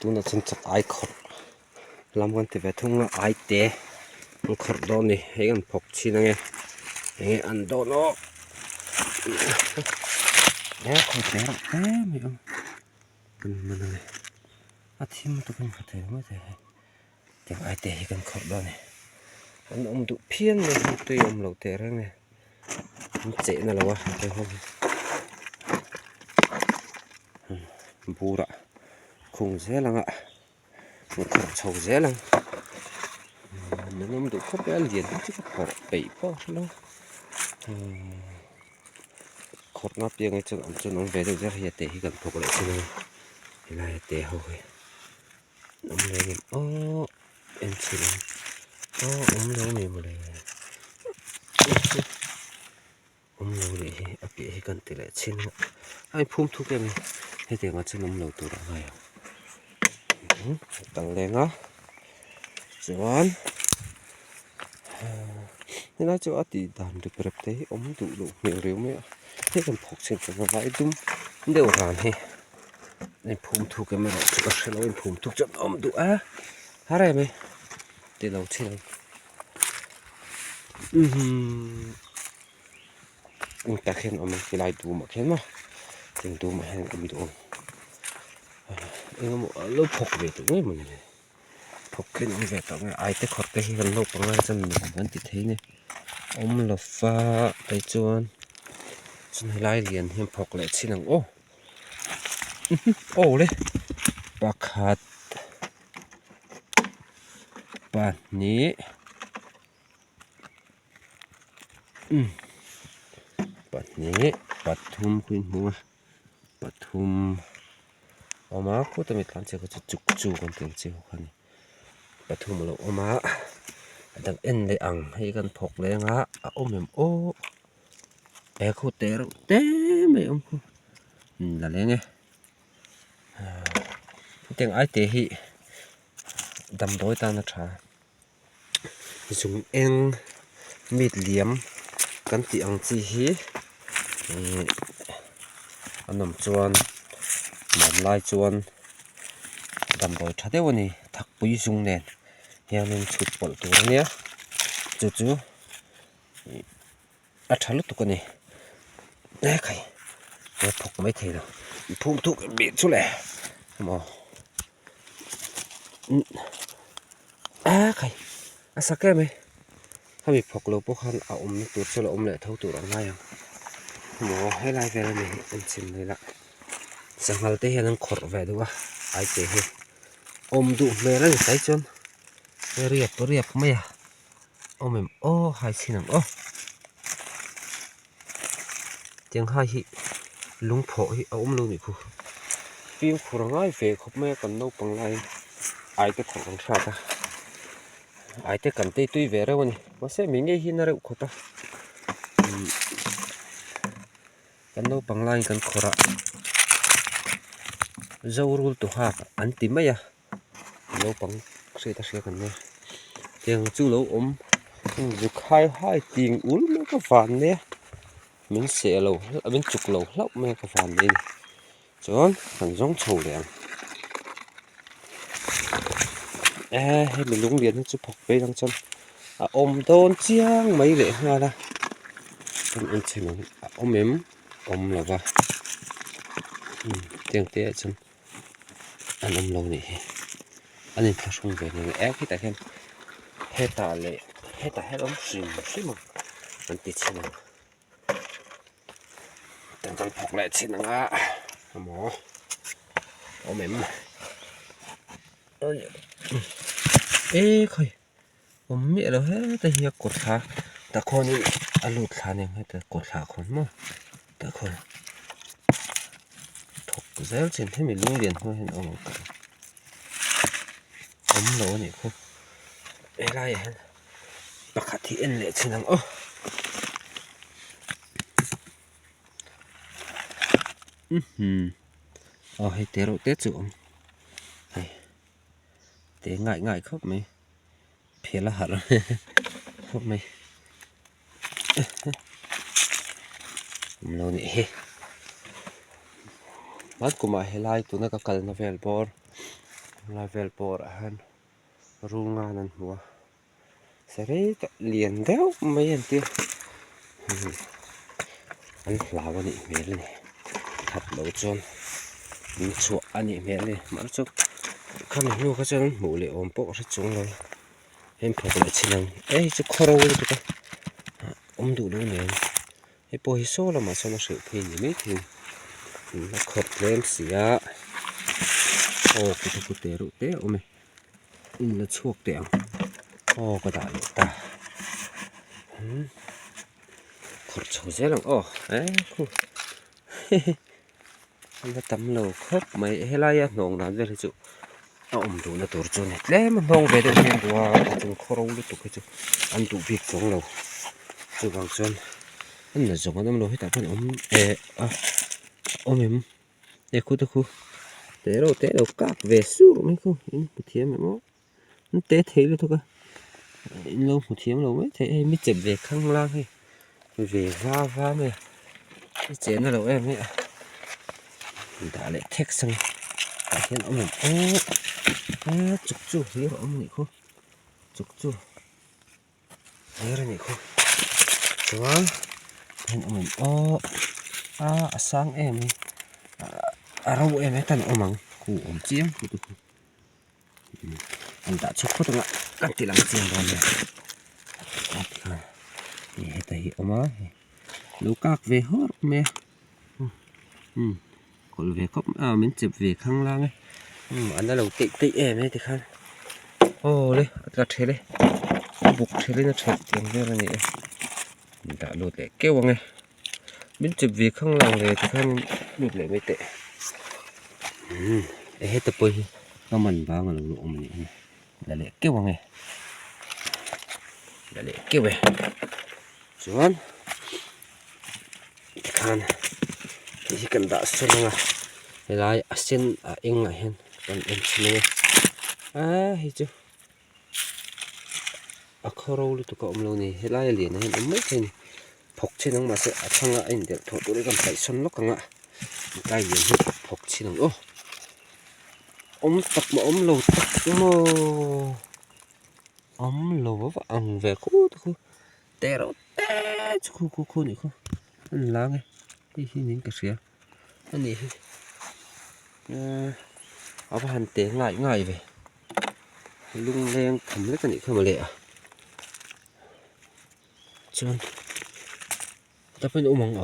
tu nó chân chặt ai khọt làm con thì về thung nó ai té nó khọt đó này hay còn phọc chi này nghe ăn đó nó đấy không té đâu té mày ông mình này à thêm tôi không thể mới thể chẳng ai té hay còn khọt đó này ông tụ phiên này tôi ông lẩu té ra này chế này là quá cái không bù ra khung dễ lắm ạ một khẩu sầu dễ lắm nó nằm đủ khắp cái liền chứ có khẩu bảy bao lâu khót ngáp tiếng ấy cho nó về được ra hiện tại gần phục lại cho nên là hiện tại hồi nó lên ô em chỉ là ô lâu này mà này lâu này ở kia gần tỷ lệ trên ai phun thuốc em hay thì nó trên lâu tụ đã ngay tăng lên á chuẩn thế là chỗ thì đàn được đẹp thế ống tụ đủ miệng riếu mấy thế còn phục sinh cho nó vãi đúng đều hàn he này phun thuốc cái mà nó sẽ nói phun thuốc cho ống tụ á hả đây mày để đầu trên ta khen ông cái lại tụ mà khen mà tình tụ mà hay ông tụ em một lớp phục về tụ ấy mình phục cái những về tụ này ai tới khót cái gần lâu bằng ai chân mình vẫn chỉ thấy này ông là pha tay chuan chân lại liền hem phục lại xin năng ô ô đấy bạc hạt bạn nhỉ bạn nhỉ bạn thum khuyên mua bạn thum oma ko tami tlan che ko chu kon teng che ko ni pathum lo oma adang en le ang hei kan phok le nga a omem o e ko te me om ko la le nge teng ai te hi dam doi ta na tha zum eng mit liam kan ti ang chi hi anom chuan man lai chuan dam doi tha deuh ani thak pui zung nen hianin chhut pawlh tur ania chu a tha lu tuk ani nè khai nó phok mấy thầy nào phun thuốc bị chút lẻ mà khai sao cái mày hay bị phok lâu bốc han ôm tụt cho là ôm lại thâu tụt ở ngay à mà hay lại về này em xin này lại chẳng hạn thế hiện đang khổ về đúng không ai chế hết ôm tụt về nó thấy chân riệp mày à ôm em ô hai xin làm ô tiếng hai hi lúng phổ hi ôm luôn đi khu phim khu ra ngay về khóc mẹ còn nấu bằng lại ai cái thằng sao ta ai cái cần tây tuy về đâu nè mà sẽ mình nghe hi nó đâu khó ta cần nấu bằng lại cần khó ra dâu rul tu ha ăn tím mấy à nấu bằng sẽ ta sẽ cần nè tiếng chú lâu ôm dục hai tiếng uống nó có phản nè mình sẽ lâu mình chục lâu lóc mẹ có phản đi chọn thằng giống sầu đèn hay mình lúng liền chụp học về đằng chân ôm tôn chiang mấy lệ hoa ra con anh chị nó ôm mềm ôm là va tiếng tê chân anh ôm lâu này anh em phải xuống về này ép cái tại thêm hết ta lệ hết ta hết ống xìm mà anh tịt xin nào tận tận phục lại xin nào mỏ ôm mềm ê khơi ôm mẹ đâu hết ta hiệp cột thả ta con đi ăn lụt thả này hay ta cột thả con mà ta con thuộc dễ trên thế mình luôn liền thôi ôm ôm lỗ này không ê lại hả bạc hạt thì ăn lệ xin nào hay té rồi tết rồi té ngại khóc mày phía là hả rồi khóc mày lâu nè bắt của mày hay like tụi nó có cần nó về bor level por han runga nan hua sere to liền đéo mấy anh tiêu anh lao anh mẹ lên thật lâu chôn mình chua anh mẹ lên mà chúc khăm hiểu cái chân mũ lệ ôm bộ rất chung rồi em phải lại xin anh ấy chú khó đâu được cái đủ luôn nè cái bôi số là mà sao nó sự thì mấy thì nó khọt lên xỉa cái tê rượu tê ôm mày là chuột tẹo cái đại ta khọt chầu dễ lắm ấy cô anh ta tắm lầu khóc mày hay lai nong làm gì chứ đủ là tổ chức này lẽ mà nong về được thêm qua chúng khó đâu được cái chứ anh đủ việc trong lầu chứ bằng chân anh là giống anh lầu hết tại em để khu té đâu cắt về xuống mấy không một thiếm mà nó té thế luôn thôi cơ lâu một thiếm lâu mấy thế mới chậm về khăng lang hay về va mày cái chén là đâu em ấy đã lại thét sang khiến ông mình chục hiểu ông này không chục nhớ ra này không quá nên ông mình sáng em rau em ấy tan ông cụ ông chiếm anh đã chúc có được ăn thì làm chiên rồi nè thấy ông nấu các về hết mẹ còn về cốc mình chụp về khang lang ấy anh đã đầu tị em ấy thì khang đây gặt thế đây buộc thế đây nó chụp tiền cho là nhỉ đã lột để kêu vào ngay mình chụp về khang lang về thì khang lột lại mới tệ hết tập bơi nó mình vào mà lộ mình đã lại kêu vào ngay đã lại kêu về chuẩn khang thì cần đã xuân nga lại xin anh lại hen còn em xin nghe hi chứ khó đâu được tụi ông lâu này lại liền hen em mấy cái phọc trên nó mà sẽ thằng anh để thổi tụi còn phải xuân lóc cả cái gì hết phọc trên nó tập mà lâu tập lâu và ăn về khu tè đâu tè khu này không lá nghe đi những cái gì anh này ở bàn tiếng ngại về lung lên thầm lấy cái này không mà lẹ chân ta phải nấu măng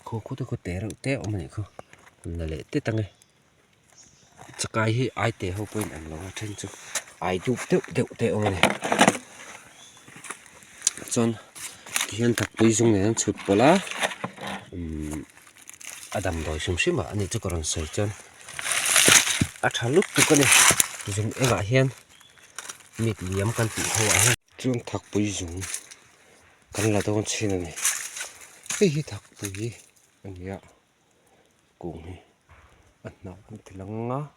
cô tôi có té ở này không là lẹ tết tăng này chắc cái ai té không quên ăn lâu trên chứ ai chụp té ở này chân hiện thật bây giờ này chụp bala Adam đòi sum sim mà anh ấy cho còn sợi chân thằng lúc tụi con này dùng em lại hen mịt liếm căn tị hoa hen chân thật bây giờ căn là đâu trên này cái thật bây anh ấy cùng anh nào cũng thì lắng ngó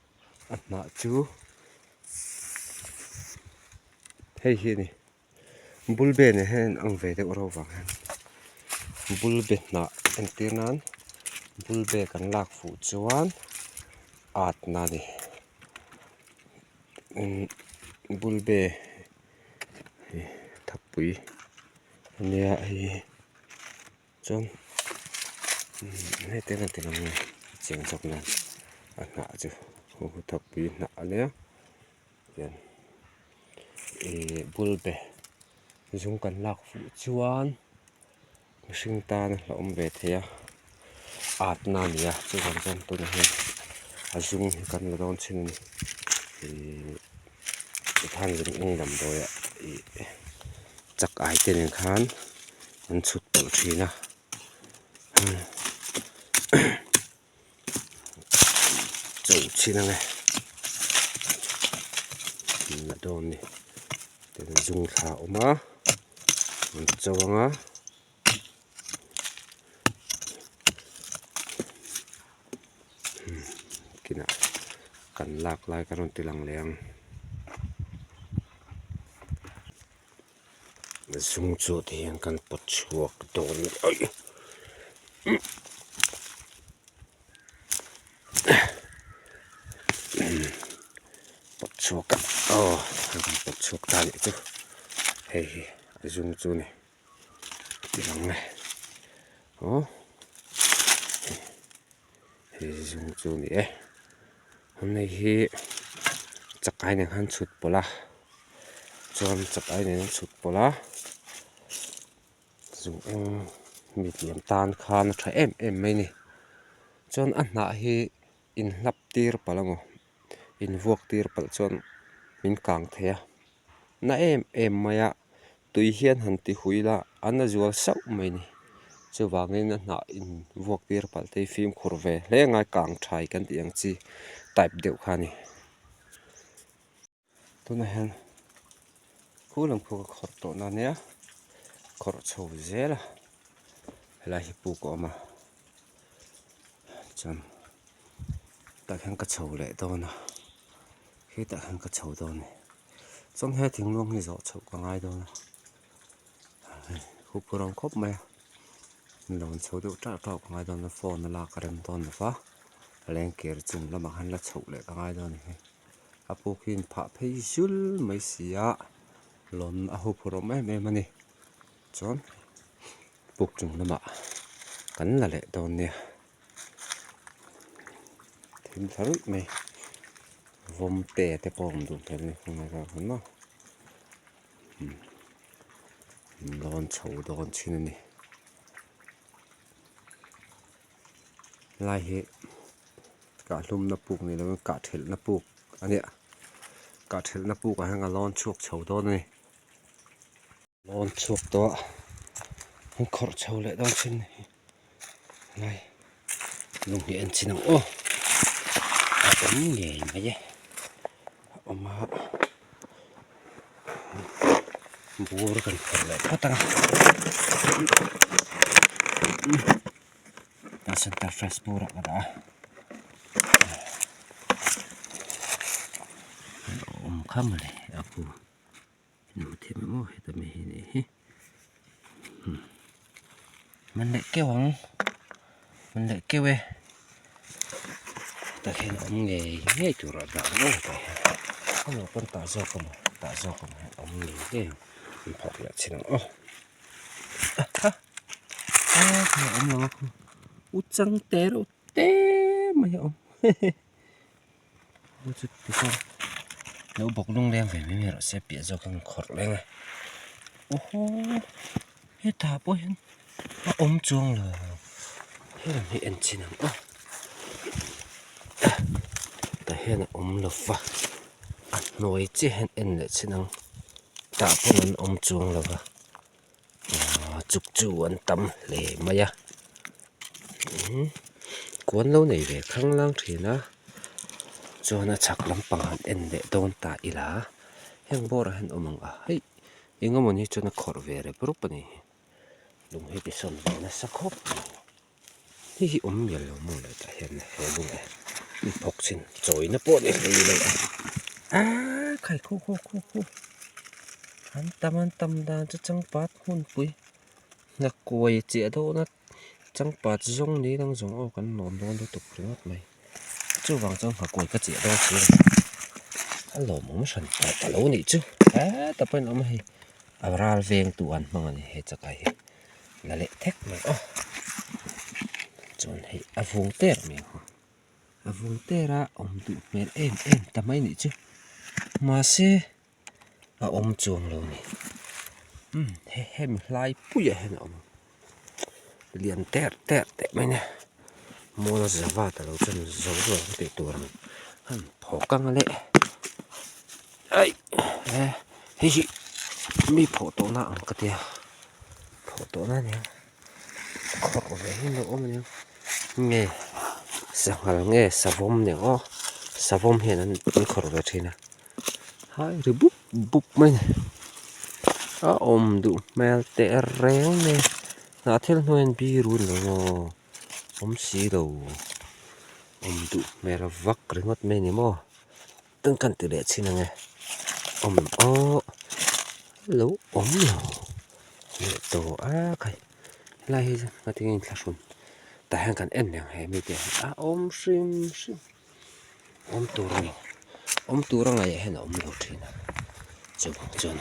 anh nào chú hay này bul bê này hen ăn về được rồi vàng hen bul bê nọ anh tiếng nán bul bê cần lạc phụ chuan na đi bul bê thắp bụi nè chôn hết tiếng làm chuyện chọc này nạ chứ thắp bụi nạ nè bul bê dùng cần lạc phụ chuan sinh ta là ông về thế na nè chứ còn chân tôi này dùng cần là đón xin thì than dùng ông làm rồi chắc ai tên khán anh sụt tổ trí na dầu chi này là đồn này để dùng thảo mà mình cho ngá kina cần lạc lại cái từ lằng leng dùng chỗ thì anh cần bật chuột đồn ấy chuột cả hàng còn bột chuột ta vậy chứ hey dùng chú này cái lòng này hey dùng chú này hôm nay thì chắc ai này han chuột bò la chọn chắc ai này chuột bò la dùng em mịt liềm tan khan thay em mấy nè chọn ăn nã hi in lap tir palango in vuok tir pal chọn min kang thea na em maya tui hian han ti hui la ana zual sau mai ni chuwangin na na in vuok tir pal te film khur ve le ngai kang thai kan tiang chi type deuh khani tuna hen khulam khu khor to na ne khor chho zela la hi pu ko ma cham ta khan ka chho le to na khi ta khan ka chho to ne trong he thing long hi zo chho ka ngai do na khu purong khop mai lon chho do ta ta ka ngai do na phone la ka rem ton na fa leng ker chung lama han la chho le ka ngai do ni apu khin pha phei sul mai sia lon a hu phurom me mani chon puk chung lama kan la le don ne thim tharu me vom te pom du te ni khong na ka no lon chho don chin ni lai he ka hlum na puk ni lo ka thel na puk ania ka thel na puk a hanga lon chuak chho do ni lon chuak to hang khor chho le don chin ni lai lung hi en chinang om nge ma ye oma bur kan khor le patang ta center fresh bur ka da kham le apu nu the mo he ta me hi ni man le ke we ta khen om nge tu ra da no ta ano kon ta zo ko om nge ke mi phok la chin om lo u chang te ro te mai om u chu ti sa no bok lung leng ve me ro se pi zo kan khor leng he ta po hen om chuang lo he mi en chin ta hen om lo fa noi chi hen en le chinang ta pon om chuang lo wa chuk chu an tam le maya kuan lo nei ve khang lang thina chona chak lampang han en le don ta ila heng bor han omang hei ingamoni chona khor ve re pro pani lung he ti son na sakhop hi om yel lo mo le ta hen he lung ni phok chin choi na po ni le khai khu han tam dan cha chang pat hun pui na koi che do na chang pat zong ni dang zong o kan nom don do tuk ringot mai chu wang chang ha koi ka che do chi alo mo san ta lo ni chu ta pen om hi avral veng tu an mang ani he cha kai la le thek mai chon hi avung ter mi avung tera om du mer em ta mai ni chu ma se om chuang lo ni hem lai puya hen om lian ter te mai ne mo na zawa ta lo chen zo zo te tur han phokang le ai hi mi photo na ang ka tia photo na ne ko ve hin lo om ne nge sangal nge savom ne savom hen an khor ve thina hai ri bup mai om du mel te reng ne na thel noen bi ru lo om si lo om du mera vak ringot me ni mo tang kan te le china nge om lo om lo le to khai lai hi ka ting in thashun ta hang kan en yang he mi te om shim om to ri tu ra ngày hay là lâu trên chụp chọn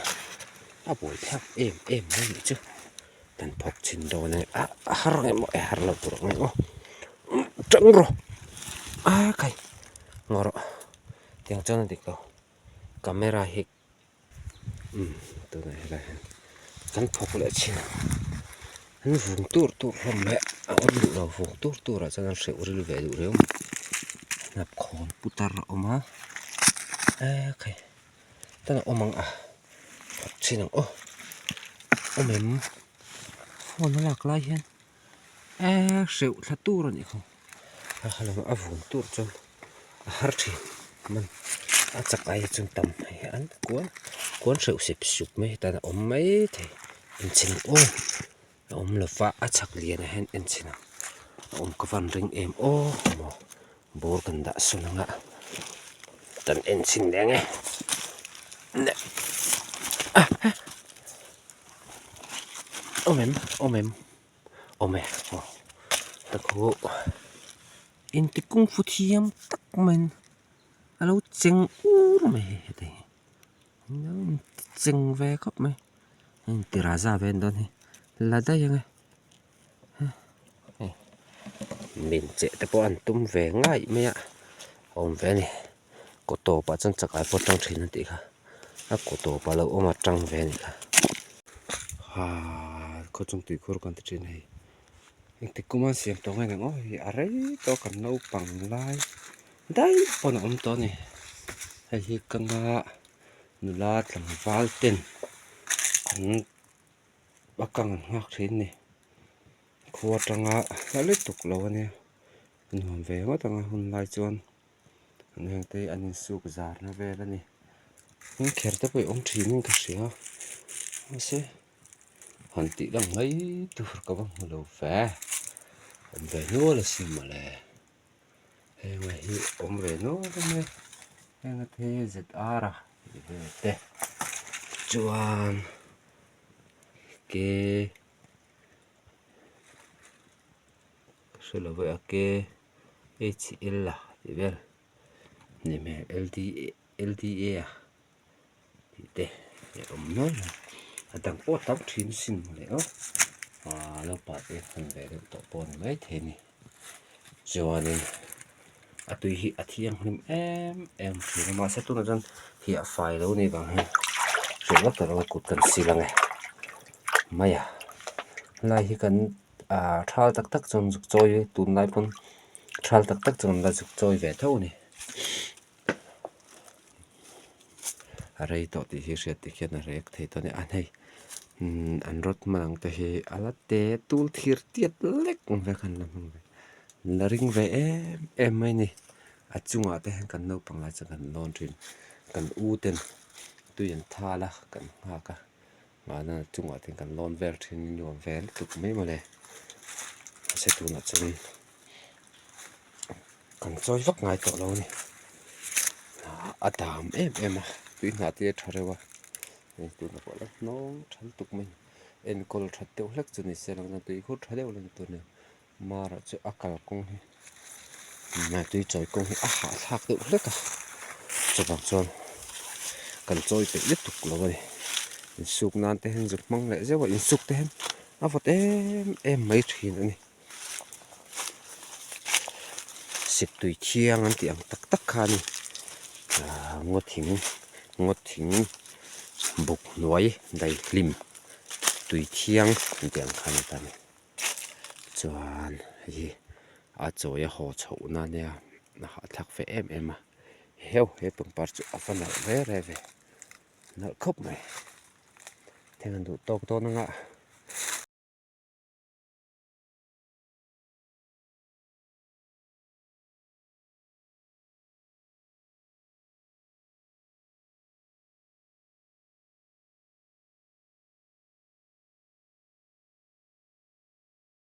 buổi tháp em nói gì chứ tan phọc chín đồ này har ngày mọi har là tu ra ngày trắng rồi cái ngor tiếng cho nó đi đâu camera hik tôi này là tan phọc lại chín hắn vùng tour hôm mẹ ông đủ đầu vùng tour là cho nó sẽ uống về đủ đấy nạp khôn putar oma cái ta là omang chỉ là em phone nó lạc lại hen sẹo là tu rồi nhỉ không là vùng tour cho har chi mình chắc ai trong tầm hay ăn cuốn sẹo xếp sụp mấy ta là mấy thì em xin là phá chắc liền hen em xin có phần ring em mà bố cần đã xuống ngã tận em xin đen nghe nè em ta có in thì cũng phụ thiam tắc mình alo chừng mày thế nó chừng về khóc mày thì ra ra về đó thì là đây nghe mình sẽ tập ăn tôm về ngay mày ạ về này có tổ bà chân chắc ai bắt trăng trên thì cả có tổ bà lâu mà trăng về này cả có trong tùy có con trên này thì cũng mà xem trong ngày này ngồi ở đấy to cần nấu bằng lai đấy con ông to này hay hi căng nụ la làm val tên bác căng ngạc trên này khua trăng đã lấy tục lâu nè mình về mất trăng hôm nay chuan anh thấy anh suốt già nó về đó nè những kẹt tới với ông chỉ mình cái gì hả sẽ hoàn tỷ đang mấy từ các bạn lâu về nữa là gì mà lẽ em ấy về nữa đó nè em thấy rất ra thế chuan cái số là vậy cái HL là thì vậy nè mẹ LDA thì thế ông nói là đang có tóc chín xin mà đấy nó bảo cái phần về được tổ bốn mấy thế này cho nên tùy hi thiang em thì nó mà sẽ tu nó dân hi file đâu này bằng hen rồi nó tự nó cột cần xì là này mày lại hi cần thal tắc trong dục trôi tụi lại pun thal tắc trong là dục trôi về thâu này đây tổ thì hi sẽ thì hiện là thấy tôi này anh hay anh rót mà đang tới ala té tul thiệt tiệt lek về khăn làm là ring về em mấy này chung thế cần nấu bằng lại cho cần lon trên cần u tên tuy nhiên tha là cần ha cả mà là chung thế cần lon về trên nhiều về tục mấy mà này sẽ tu là chân cần chơi vắt ngay tổ lâu này đàm em tuy là tiệt thôi rồi tu là gọi là nó chân tục mình em còn thật tiêu lắc cho nên sẽ là tuy khốt thật tiêu lên tu này mà rồi cho akal công mà tuy trời công hạ thạc tự lắc cho bằng tròn cần trôi phải tiếp tục là vậy sụp nan tên rụt mong lại rất vậy sụp tên vật em mấy chuyện nữa này xịt tùy chiang ăn tiệm tắc khan ngót thính bục nói đầy lim tùy chiang tiệm khan ta này choan gì rồi họ chậu na nè họ thắc phải em mà heo bằng part cho phần nào về nó khóc này theo đủ to nó ngã